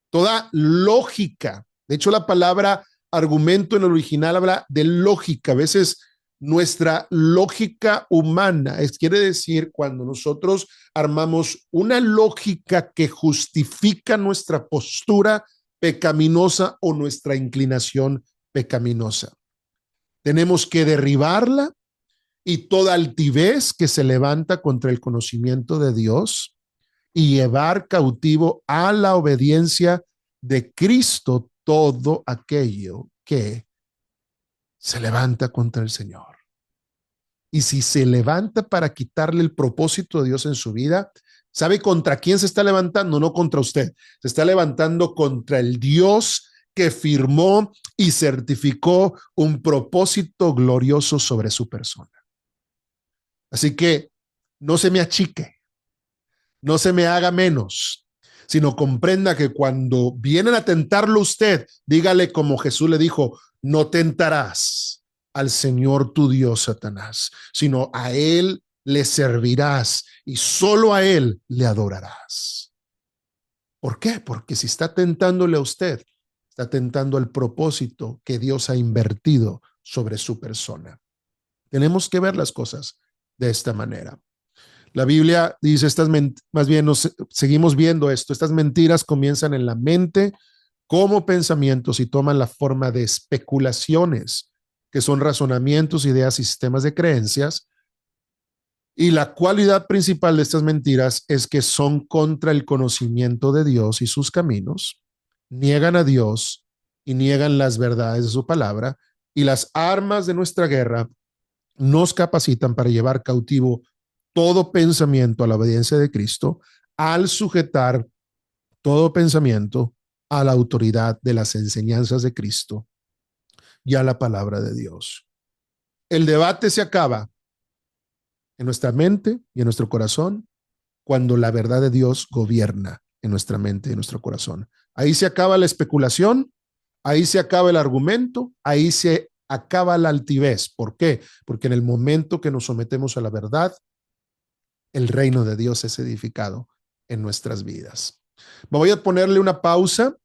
toda lógica. De hecho, la palabra argumento en el original habla de lógica. A veces nuestra lógica humana quiere decir cuando nosotros armamos una lógica que justifica nuestra postura pecaminosa o nuestra inclinación pecaminosa. Tenemos que derribarla y toda altivez que se levanta contra el conocimiento de Dios y llevar cautivo a la obediencia de Cristo todo aquello que se levanta contra el Señor. Y si se levanta para quitarle el propósito de Dios en su vida, ¿sabe contra quién se está levantando? No contra usted. Se está levantando contra el Dios que firmó y certificó un propósito glorioso sobre su persona. Así que no se me achique, no se me haga menos, sino comprenda que cuando vienen a tentarlo usted, dígale como Jesús le dijo, no tentarás al Señor tu Dios, Satanás, sino a Él le servirás y solo a Él le adorarás. ¿Por qué? Porque si está tentándole a usted, está tentando el propósito que Dios ha invertido sobre su persona. Tenemos que ver las cosas de esta manera. La Biblia dice, más bien seguimos viendo esto, estas mentiras comienzan en la mente como pensamientos y toman la forma de especulaciones, que son razonamientos, ideas y sistemas de creencias. Y la cualidad principal de estas mentiras es que son contra el conocimiento de Dios y sus caminos, niegan a Dios y niegan las verdades de su palabra, y las armas de nuestra guerra nos capacitan para llevar cautivo todo pensamiento a la obediencia de Cristo, al sujetar todo pensamiento a la autoridad de las enseñanzas de Cristo y a la palabra de Dios. El debate se acaba en nuestra mente y en nuestro corazón cuando la verdad de Dios gobierna en nuestra mente y en nuestro corazón. Ahí se acaba la especulación, ahí se acaba el argumento, ahí se acaba la altivez. ¿Por qué? Porque en el momento que nos sometemos a la verdad, el reino de Dios es edificado en nuestras vidas. Voy a ponerle una pausa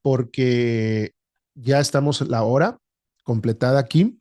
porque ya estamos la hora completada aquí.